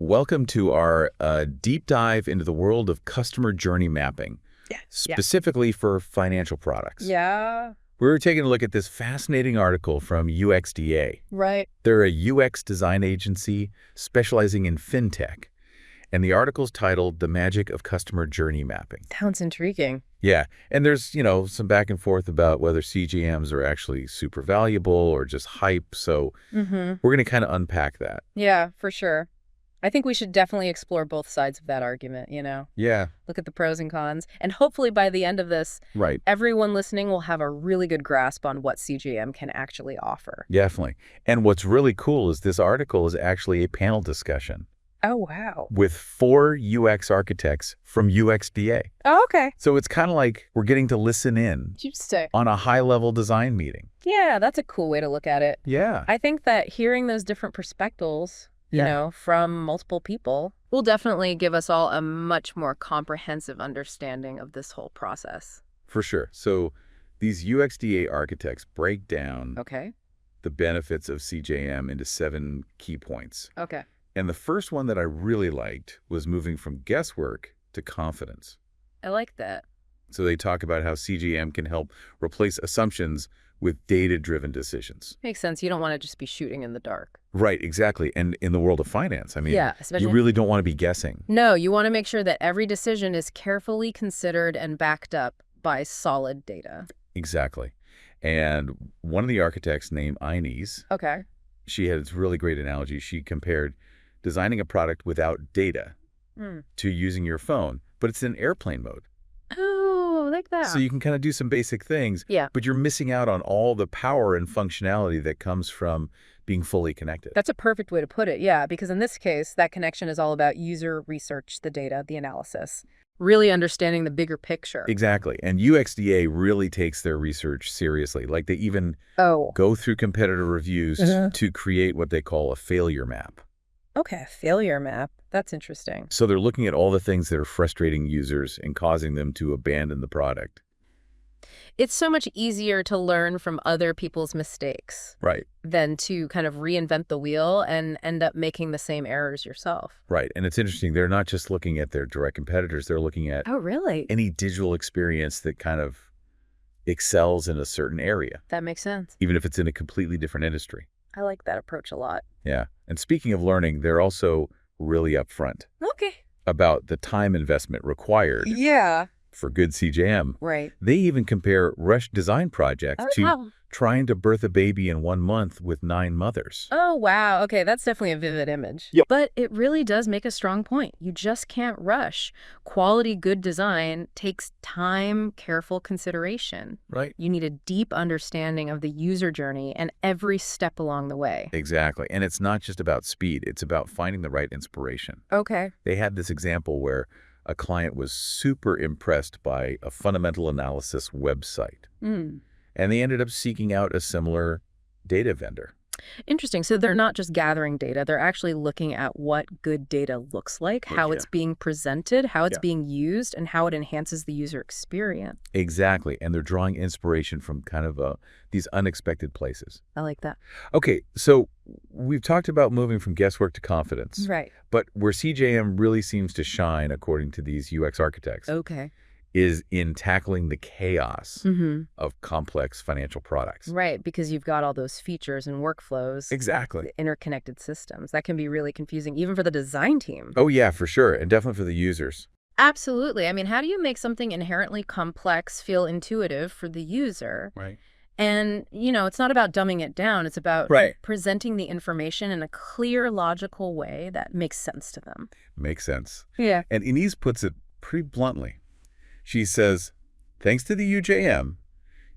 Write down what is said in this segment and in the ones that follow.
welcome to our deep dive into the world of customer journey mapping, specifically for financial products. Yeah. We're taking a look at this fascinating article from UXDA. Right. They're a UX design agency specializing in fintech, and the article's titled The Magic of Customer Journey Mapping. Sounds intriguing. Yeah, and there's, some back and forth about whether CGMs are actually super valuable or just hype, so we're going to kind of unpack that. Yeah, for sure. I think we should definitely explore both sides of that argument, Yeah. Look at the pros and cons. And hopefully by the end of this, everyone listening will have a really good grasp on what CGM can actually offer. Definitely. And what's really cool is this article is actually a panel discussion. Oh, wow. With 4 UX architects from UXDA. Oh, okay. So it's kind of like we're getting to listen in on a high-level design meeting. Yeah, that's a cool way to look at it. Yeah. I think that hearing those different perspectives, from multiple people will definitely give us all a much more comprehensive understanding of this whole process. For sure. So these UXDA architects break down the benefits of CJM into 7 key points. Okay. And the first one that I really liked was moving from guesswork to confidence. I like that. So they talk about how CGM can help replace assumptions with data-driven decisions. Makes sense. You don't want to just be shooting in the dark. Right, exactly. And in the world of finance, especially, you really don't want to be guessing. No, you want to make sure that every decision is carefully considered and backed up by solid data. Exactly. And one of the architects named Inez, she had this really great analogy. She compared designing a product without data to using your phone, but it's in airplane mode. Oh, like that. So you can kind of do some basic things, but you're missing out on all the power and functionality that comes from being fully connected. That's a perfect way to put it, because in this case, that connection is all about user research, the data, the analysis, really understanding the bigger picture. Exactly. And UXDA really takes their research seriously. Like they even go through competitor reviews to create what they call a failure map. Okay, a failure map. That's interesting. So they're looking at all the things that are frustrating users and causing them to abandon the product. It's so much easier to learn from other people's mistakes than to kind of reinvent the wheel and end up making the same errors yourself. Right. And it's interesting. They're not just looking at their direct competitors. They're looking at any digital experience that kind of excels in a certain area. That makes sense. Even if it's in a completely different industry. I like that approach a lot. Yeah. And speaking of learning, they're also really upfront about the time investment required for good CJM. Right. They even compare rush design projects to trying to birth a baby in 1 month with 9 mothers. Oh, wow. Okay, that's definitely a vivid image. Yep. But it really does make a strong point. You just can't rush. Quality, good design takes time, careful consideration. Right. You need a deep understanding of the user journey and every step along the way. Exactly. And it's not just about speed. It's about finding the right inspiration. Okay. They had this example where a client was super impressed by a fundamental analysis website. And they ended up seeking out a similar data vendor. Interesting. So they're not just gathering data. They're actually looking at what good data looks like, how it's being presented, how it's being used, and how it enhances the user experience. Exactly. And they're drawing inspiration from kind of these unexpected places. I like that. Okay. So we've talked about moving from guesswork to confidence. Right. But where CJM really seems to shine, according to these UX architects, is in tackling the chaos of complex financial products. Right, because you've got all those features and workflows. Exactly. Interconnected systems. That can be really confusing, even for the design team. Oh, yeah, for sure. And definitely for the users. Absolutely. I mean, how do you make something inherently complex feel intuitive for the user? Right. And, it's not about dumbing it down. It's about presenting the information in a clear, logical way that makes sense to them. Makes sense. Yeah. And Inez puts it pretty bluntly. She says, thanks to the UJM,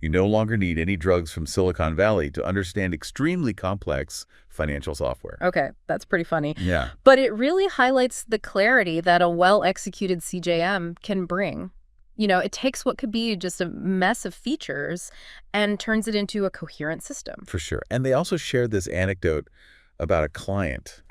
you no longer need any drugs from Silicon Valley to understand extremely complex financial software. Okay, that's pretty funny. Yeah. But it really highlights the clarity that a well-executed CJM can bring. It takes what could be just a mess of features and turns it into a coherent system. For sure. And they also shared this anecdote about a client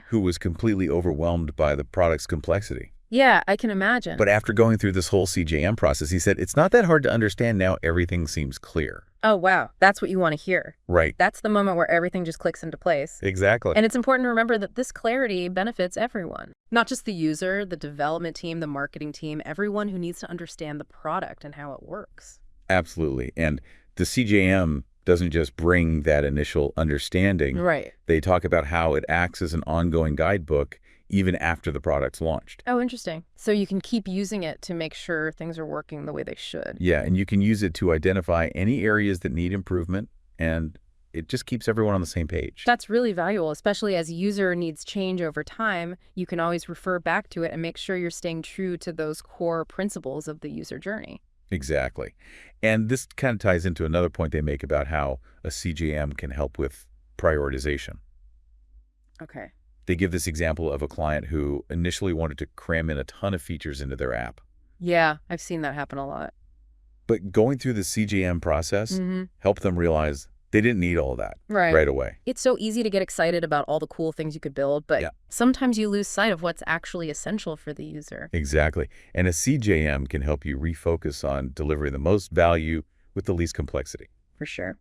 who was completely overwhelmed by the product's complexity. Yeah, I can imagine. But after going through this whole CJM process, he said, it's not that hard to understand now. Everything seems clear. Oh, wow. That's what you want to hear. Right. That's the moment where everything just clicks into place. Exactly. And it's important to remember that this clarity benefits everyone. Not just the user, the development team, the marketing team, everyone who needs to understand the product and how it works. Absolutely. And the CJM doesn't just bring that initial understanding. Right. They talk about how it acts as an ongoing guidebook even after the product's launched. Oh, interesting. So you can keep using it to make sure things are working the way they should. Yeah, and you can use it to identify any areas that need improvement, and it just keeps everyone on the same page. That's really valuable, especially as user needs change over time. You can always refer back to it and make sure you're staying true to those core principles of the user journey. Exactly. And this kind of ties into another point they make about how a CJM can help with prioritization. Okay. They give this example of a client who initially wanted to cram in a ton of features into their app. Yeah, I've seen that happen a lot. But going through the CJM process helped them realize they didn't need all that right away. It's so easy to get excited about all the cool things you could build, but sometimes you lose sight of what's actually essential for the user. Exactly. And a CJM can help you refocus on delivering the most value with the least complexity. For sure.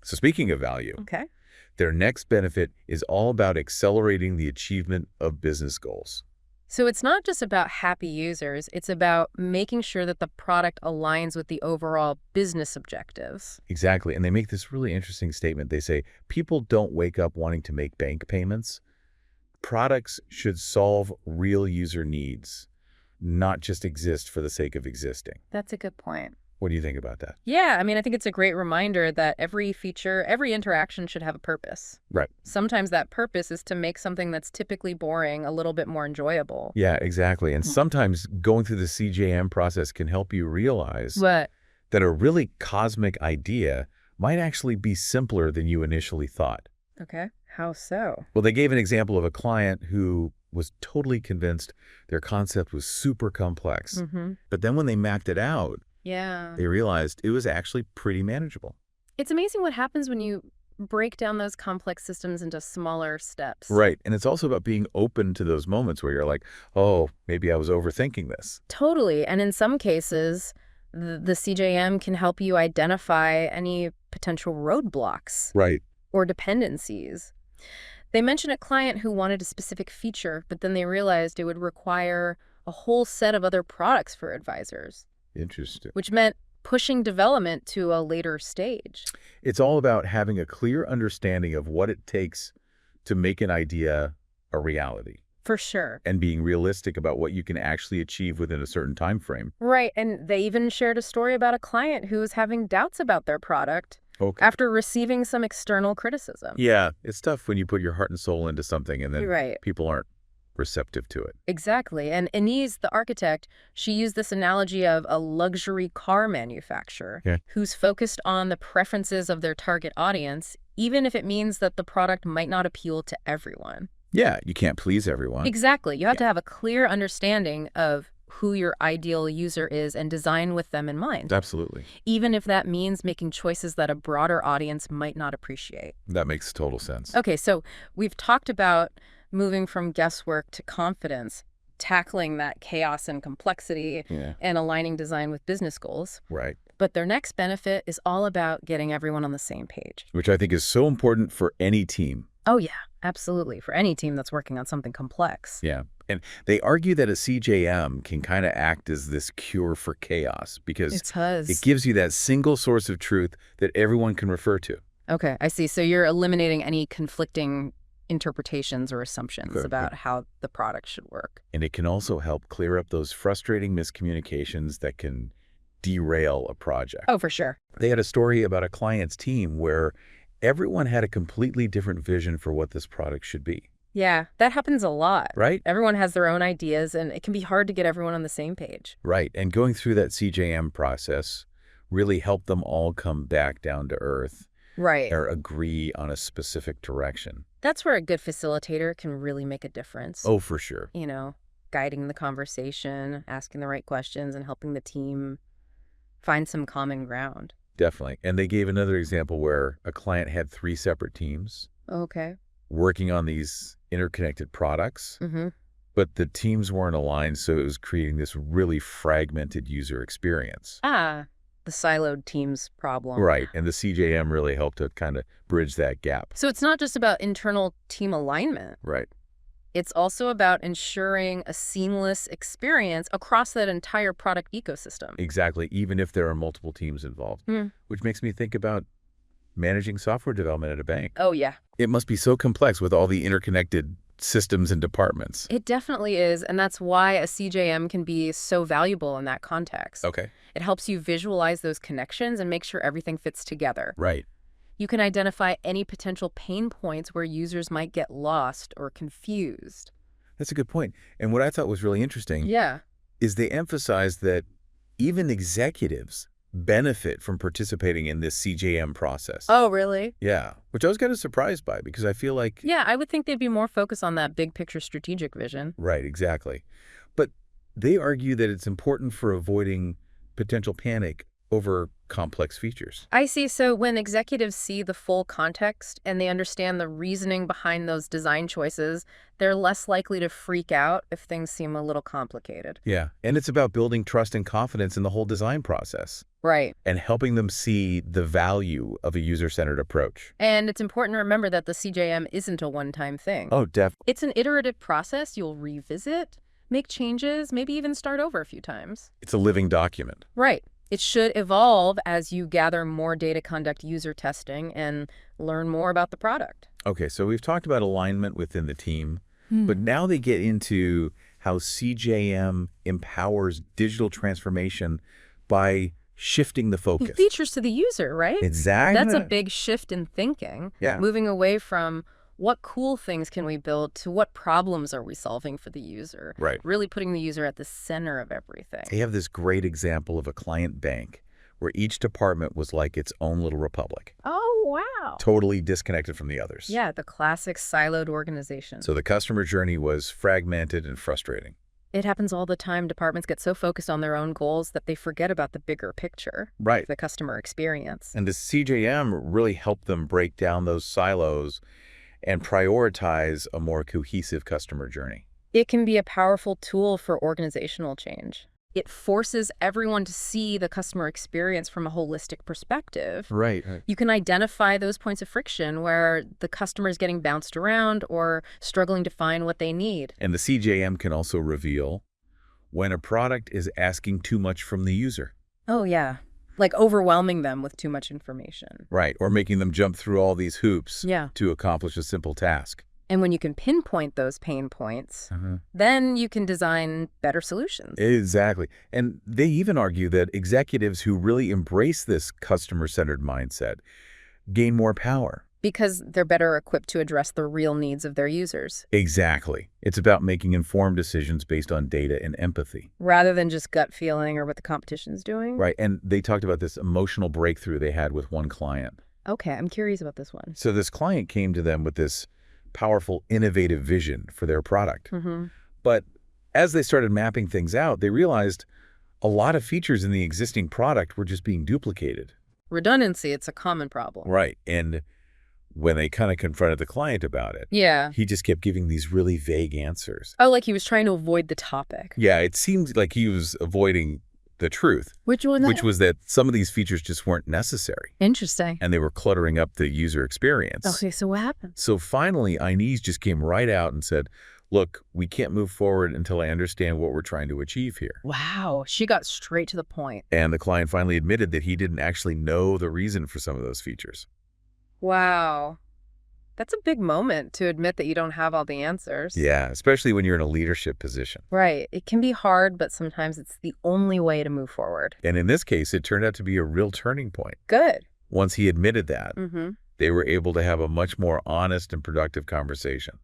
So speaking of value, their next benefit is all about accelerating the achievement of business goals. So it's not just about happy users, it's about making sure that the product aligns with the overall business objectives. Exactly. And they make this really interesting statement. They say, people don't wake up wanting to make bank payments. Products should solve real user needs, not just exist for the sake of existing. That's a good point. What do you think about that? Yeah, I mean, I think it's a great reminder that every feature, every interaction should have a purpose. Right. Sometimes that purpose is to make something that's typically boring a little bit more enjoyable. Yeah, exactly. And sometimes going through the CJM process can help you realize that a really cosmic idea might actually be simpler than you initially thought. Okay. How so? Well, they gave an example of a client who was totally convinced their concept was super complex. But then when they mapped it out, they realized it was actually pretty manageable. It's amazing what happens when you break down those complex systems into smaller steps. Right. And it's also about being open to those moments where you're like, oh, maybe I was overthinking this. Totally. And in some cases, the CJM can help you identify any potential roadblocks. Right. Or dependencies. They mentioned a client who wanted a specific feature, but then they realized it would require a whole set of other products for advisors. Interesting. Which meant pushing development to a later stage. It's all about having a clear understanding of what it takes to make an idea a reality. For sure. And being realistic about what you can actually achieve within a certain time frame. Right. And they even shared a story about a client who was having doubts about their product after receiving some external criticism. Yeah, it's tough when you put your heart and soul into something and then people aren't receptive to it. Exactly. And Inez, the architect, she used this analogy of a luxury car manufacturer who's focused on the preferences of their target audience, even if it means that the product might not appeal to everyone. Yeah, you can't please everyone. Exactly. You have to have a clear understanding of who your ideal user is and design with them in mind. Absolutely. Even if that means making choices that a broader audience might not appreciate. That makes total sense. Okay, so we've talked about moving from guesswork to confidence, tackling that chaos and complexity, and aligning design with business goals. Right. But their next benefit is all about getting everyone on the same page. Which I think is so important for any team. Oh, yeah, absolutely. For any team that's working on something complex. Yeah. And they argue that a CJM can kind of act as this cure for chaos because it gives you that single source of truth that everyone can refer to. Okay, I see. So you're eliminating any conflicting interpretations or assumptions about how the product should work. And it can also help clear up those frustrating miscommunications that can derail a project. Oh, for sure. They had a story about a client's team where everyone had a completely different vision for what this product should be. Yeah, that happens a lot. Right? Everyone has their own ideas, and it can be hard to get everyone on the same page. Right. And going through that CJM process really helped them all come back down to earth. Right. Or agree on a specific direction. That's where a good facilitator can really make a difference. Oh, for sure. You know, guiding the conversation, asking the right questions, and helping the team find some common ground. Definitely. And they gave another example where a client had 3 separate teams. Okay. Working on these interconnected products. But the teams weren't aligned, so it was creating this really fragmented user experience. Ah, the siloed teams problem. Right, and the CJM really helped to kind of bridge that gap. So it's not just about internal team alignment. Right. It's also about ensuring a seamless experience across that entire product ecosystem. Exactly, even if there are multiple teams involved. Which makes me think about managing software development at a bank. Oh, yeah. It must be so complex with all the interconnected systems and departments. It definitely is, and that's why a CJM can be so valuable in that context. Okay. It helps you visualize those connections and make sure everything fits together. Right. You can identify any potential pain points where users might get lost or confused. That's a good point. And what I thought was really interesting is they emphasized that even executives benefit from participating in this CJM process. Oh, really? Yeah, which I was kind of surprised by because I feel like... Yeah, I would think they'd be more focused on that big picture strategic vision. Right, exactly. But they argue that it's important for avoiding potential panic over complex features. I see. So when executives see the full context and they understand the reasoning behind those design choices, they're less likely to freak out if things seem a little complicated. Yeah, and it's about building trust and confidence in the whole design process. Right. And helping them see the value of a user-centered approach. And it's important to remember that the CJM isn't a one-time thing. Oh, definitely. It's an iterative process you'll revisit, make changes, maybe even start over a few times. It's a living document. Right. It should evolve as you gather more data, conduct user testing, and learn more about the product. Okay, so we've talked about alignment within the team, but now they get into how CJM empowers digital transformation by shifting the focus. Features to the user, right? Exactly. That's a big shift in thinking. Yeah. Moving away from what cool things can we build to what problems are we solving for the user. Right. Really putting the user at the center of everything. They have this great example of a client bank where each department was like its own little republic. Oh, wow. Totally disconnected from the others. Yeah, the classic siloed organization. So the customer journey was fragmented and frustrating. It happens all the time. Departments get so focused on their own goals that they forget about the bigger picture. Right. The customer experience. And the CJM really helped them break down those silos and prioritize a more cohesive customer journey. It can be a powerful tool for organizational change. It forces everyone to see the customer experience from a holistic perspective. Right. You can identify those points of friction where the customer is getting bounced around or struggling to find what they need. And the CJM can also reveal when a product is asking too much from the user. Oh, yeah. Like overwhelming them with too much information. Right, or making them jump through all these hoops Yeah. to accomplish a simple task. And when you can pinpoint those pain points, then you can design better solutions. Exactly. And they even argue that executives who really embrace this customer-centered mindset gain more power. Because they're better equipped to address the real needs of their users. Exactly. It's about making informed decisions based on data and empathy. Rather than just gut feeling or what the competition's doing. Right. And they talked about this emotional breakthrough they had with one client. Okay, I'm curious about this one. So this client came to them with this powerful, innovative vision for their product. But as they started mapping things out, they realized a lot of features in the existing product were just being duplicated. Redundancy, it's a common problem. Right. And when they kind of confronted the client about it, Yeah. he just kept giving these really vague answers. Oh, like he was trying to avoid the topic. Yeah, it seemed like he was avoiding the truth, Which one? which was that some of these features just weren't necessary. Interesting. And they were cluttering up the user experience. Okay, so what happened? So finally, Inez just came right out and said, look, we can't move forward until I understand what we're trying to achieve here. Wow, she got straight to the point. And the client finally admitted that he didn't actually know the reason for some of those features. Wow. That's a big moment to admit that you don't have all the answers. Yeah, especially when you're in a leadership position. Right. It can be hard, but sometimes it's the only way to move forward. And in this case, it turned out to be a real turning point. Good. Once he admitted that, Mm-hmm. they were able to have a much more honest and productive conversation.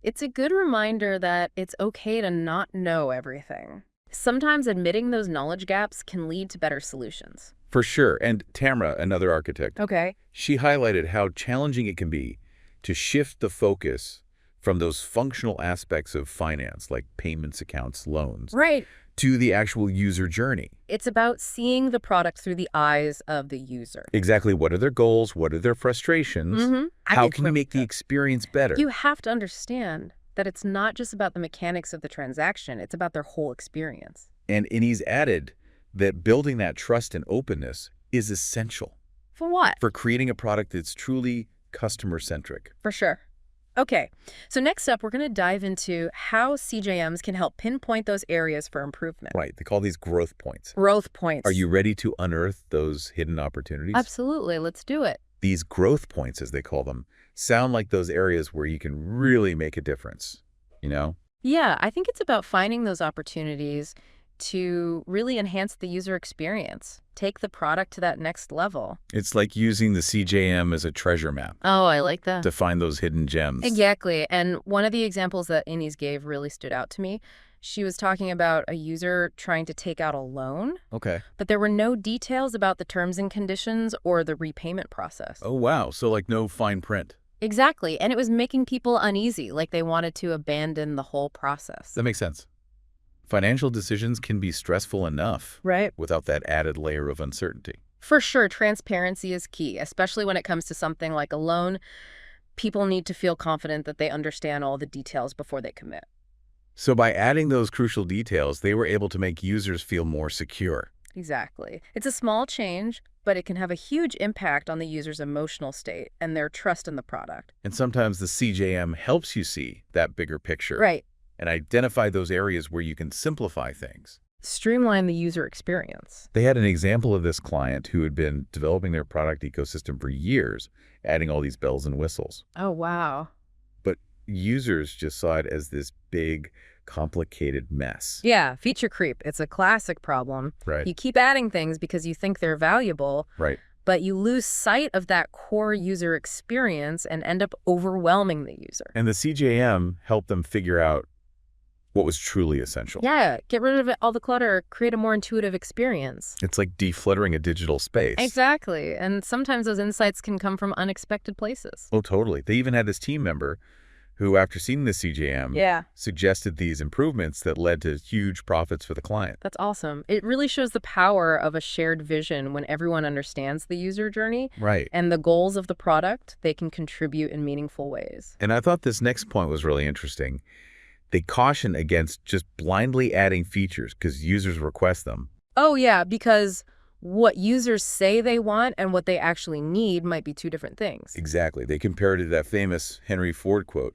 It's a good reminder that it's okay to not know everything. Sometimes admitting those knowledge gaps can lead to better solutions. For sure. And Tamara, another architect, Okay. she highlighted how challenging it can be to shift the focus from those functional aspects of finance, like payments, accounts, loans, Right. to the actual user journey. It's about seeing the product through the eyes of the user. Exactly. What are their goals? What are their frustrations? Mm-hmm. How can you make the experience better? You have to understand that it's not just about the mechanics of the transaction, it's about their whole experience. And he's added that building that trust and openness is essential. For what? For creating a product that's truly customer-centric. For sure. Okay, so next up, we're going to dive into how CJMs can help pinpoint those areas for improvement. Right, they call these growth points. Growth points. Are you ready to unearth those hidden opportunities? Absolutely, let's do it. These growth points, as they call them, sound like those areas where you can really make a difference, you know? Yeah, I think it's about finding those opportunities to really enhance the user experience, take the product to that next level. It's like using the CJM as a treasure map. Oh, I like that. To find those hidden gems. Exactly. And one of the examples that Inez gave really stood out to me. She was talking about a user trying to take out a loan. Okay. But there were no details about the terms and conditions or the repayment process. Oh, wow. So like no fine print. Exactly. And it was making people uneasy, like they wanted to abandon the whole process. That makes sense. Financial decisions can be stressful enough. Right. Without that added layer of uncertainty. For sure, transparency is key, especially when it comes to something like a loan. People need to feel confident that they understand all the details before they commit. So by adding those crucial details, they were able to make users feel more secure. Exactly. It's a small change, but it can have a huge impact on the user's emotional state and their trust in the product. And sometimes the CJM helps you see that bigger picture. Right. And identify those areas where you can simplify things. Streamline the user experience. They had an example of this client who had been developing their product ecosystem for years, adding all these bells and whistles. Oh, wow. But users just saw it as this big, complicated mess. Yeah, feature creep. It's a classic problem. Right. You keep adding things because you think they're valuable. Right. But you lose sight of that core user experience and end up overwhelming the user. And the CJM helped them figure out what was truly essential. Yeah, get rid of all the clutter, create a more intuitive experience. It's like decluttering a digital space. Exactly. And sometimes those insights can come from unexpected places. Oh, totally. They even had this team member who, after seeing the CJM, suggested these improvements that led to huge profits for the client. That's awesome. It really shows the power of a shared vision when everyone understands the user journey. Right. And the goals of the product, they can contribute in meaningful ways. And I thought this next point was really interesting. They caution against just blindly adding features because users request them. Oh, yeah, because what users say they want and what they actually need might be two different things. Exactly. They compared it to that famous Henry Ford quote.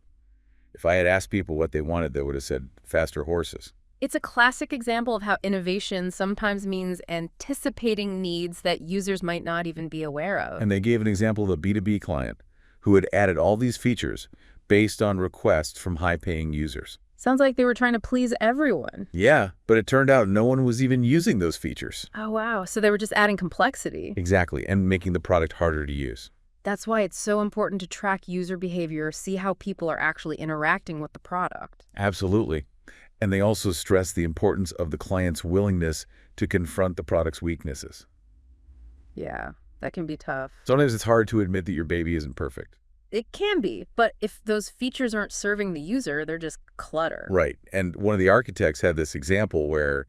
If I had asked people what they wanted, they would have said faster horses. It's a classic example of how innovation sometimes means anticipating needs that users might not even be aware of. And they gave an example of a B2B client who had added all these features based on requests from high-paying users. Sounds like they were trying to please everyone. Yeah, but it turned out no one was even using those features. Oh, wow. So they were just adding complexity. Exactly, and making the product harder to use. That's why it's so important to track user behavior, see how people are actually interacting with the product. Absolutely. And they also stress the importance of the client's willingness to confront the product's weaknesses. Yeah, that can be tough. Sometimes it's hard to admit that your baby isn't perfect. It can be, but if those features aren't serving the user, they're just clutter. Right. And one of the architects had this example where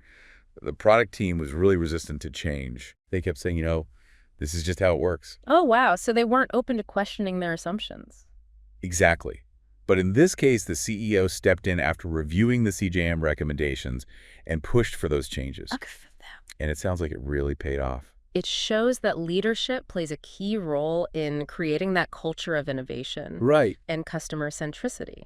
the product team was really resistant to change. They kept saying, this is just how it works. Oh, wow. So they weren't open to questioning their assumptions. Exactly. But in this case, the CEO stepped in after reviewing the CJM recommendations and pushed for those changes. Good for them. And it sounds like it really paid off. It shows that leadership plays a key role in creating that culture of innovation. Right. And customer centricity.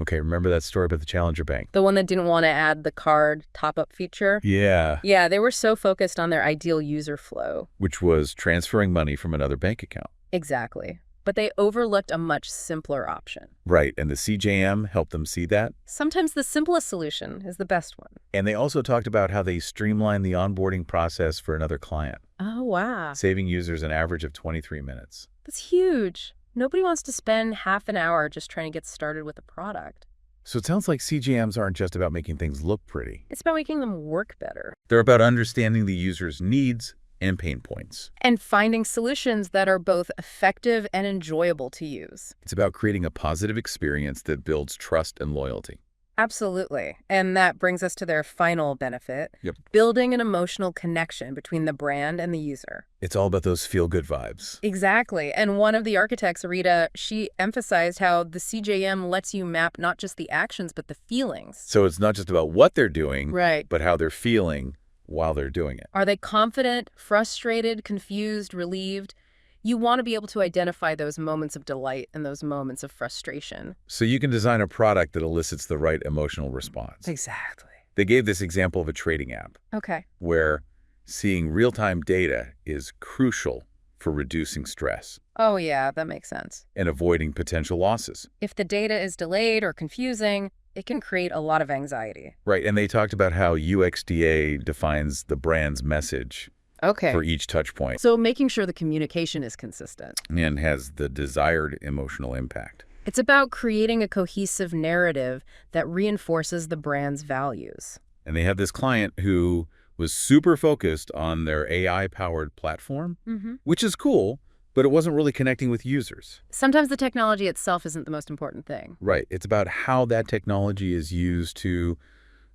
Okay, remember that story about the Challenger Bank? The one that didn't want to add the card top-up feature? Yeah. Yeah, they were so focused on their ideal user flow. Which was transferring money from another bank account. Exactly. But they overlooked a much simpler option. Right, and the CJM helped them see that. Sometimes the simplest solution is the best one. And they also talked about how they streamlined the onboarding process for another client. Oh, wow. Saving users an average of 23 minutes. That's huge. Nobody wants to spend half an hour just trying to get started with a product. So it sounds like CJMs aren't just about making things look pretty. It's about making them work better. They're about understanding the user's needs and pain points. And finding solutions that are both effective and enjoyable to use. It's about creating a positive experience that builds trust and loyalty. Absolutely. And that brings us to their final benefit, Yep. building an emotional connection between the brand and the user. It's all about those feel-good vibes. Exactly. And one of the architects, Rita, she emphasized how the CJM lets you map not just the actions, but the feelings. So it's not just about what they're doing, right, but how they're feeling while they're doing it. Are they confident, frustrated, confused, relieved? You want to be able to identify those moments of delight and those moments of frustration. So you can design a product that elicits the right emotional response. Exactly. They gave this example of a trading app. Okay. Where seeing real-time data is crucial for reducing stress. Oh, yeah, that makes sense. And avoiding potential losses. If the data is delayed or confusing, it can create a lot of anxiety. Right, and they talked about how UXDA defines the brand's message for each touch point. So making sure the communication is consistent. And has the desired emotional impact. It's about creating a cohesive narrative that reinforces the brand's values. And they have this client who was super focused on their AI-powered platform, which is cool, but it wasn't really connecting with users. Sometimes the technology itself isn't the most important thing. Right. It's about how that technology is used to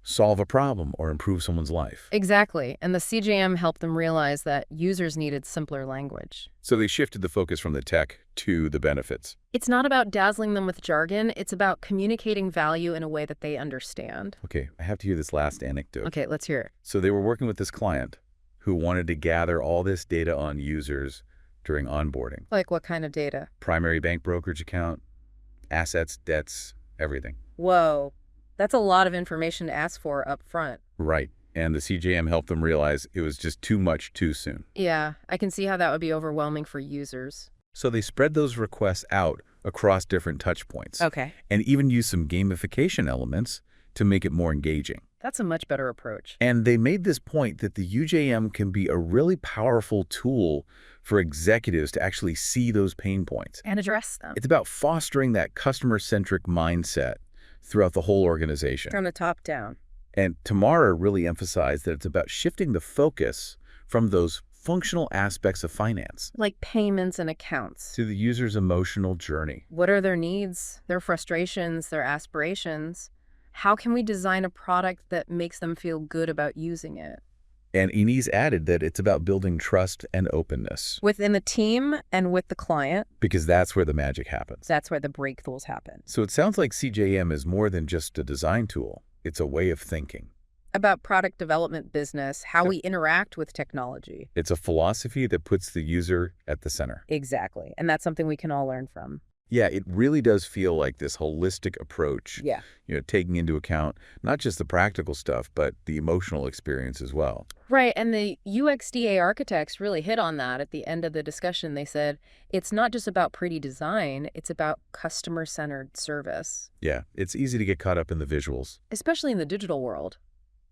solve a problem or improve someone's life. Exactly. And the CJM helped them realize that users needed simpler language. So they shifted the focus from the tech to the benefits. It's not about dazzling them with jargon. It's about communicating value in a way that they understand. Okay, I have to hear this last anecdote. Okay, let's hear it. So they were working with this client who wanted to gather all this data on users during onboarding. Like what kind of data? Primary bank brokerage account, assets, debts, everything. Whoa. That's a lot of information to ask for up front. Right. And the CJM helped them realize it was just too much too soon. Yeah, I can see how that would be overwhelming for users. So they spread those requests out across different touch points. Okay. And even used some gamification elements to make it more engaging. That's a much better approach. And they made this point that the UJM can be a really powerful tool for executives to actually see those pain points. And address them. It's about fostering that customer-centric mindset throughout the whole organization. From the top down. And Tamara really emphasized that it's about shifting the focus from those functional aspects of finance. Like payments and accounts. To the user's emotional journey. What are their needs, their frustrations, their aspirations? How can we design a product that makes them feel good about using it? And Inez added that it's about building trust and openness. Within the team and with the client. Because that's where the magic happens. That's where the breakthroughs happen. So it sounds like CJM is more than just a design tool. It's a way of thinking. About product development business, how we interact with technology. It's a philosophy that puts the user at the center. Exactly. And that's something we can all learn from. Yeah, it really does feel like this holistic approach. Yeah. You know, taking into account not just the practical stuff, but the emotional experience as well. Right. And the UXDA architects really hit on that at the end of the discussion. They said, it's not just about pretty design, it's about customer-centered service. Yeah, it's easy to get caught up in the visuals. Especially in the digital world.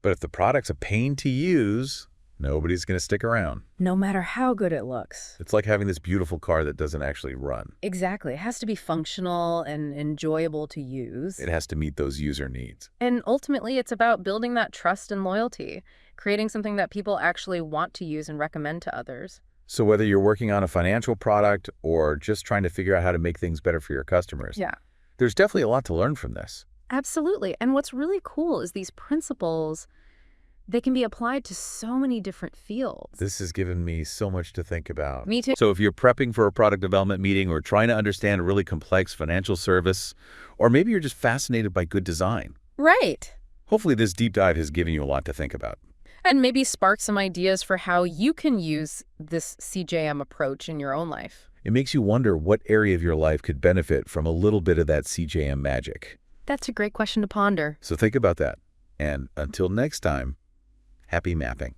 But if the product's a pain to use, nobody's going to stick around. No matter how good it looks. It's like having this beautiful car that doesn't actually run. Exactly. It has to be functional and enjoyable to use. It has to meet those user needs. And ultimately, it's about building that trust and loyalty, creating something that people actually want to use and recommend to others. So whether you're working on a financial product or just trying to figure out how to make things better for your customers, there's definitely a lot to learn from this. Absolutely. And what's really cool is these principles, they can be applied to so many different fields. This has given me so much to think about. Me too. So if you're prepping for a product development meeting or trying to understand a really complex financial service, or maybe you're just fascinated by good design. Right. Hopefully this deep dive has given you a lot to think about. And maybe spark some ideas for how you can use this CJM approach in your own life. It makes you wonder what area of your life could benefit from a little bit of that CJM magic. That's a great question to ponder. So think about that. And until next time, happy mapping.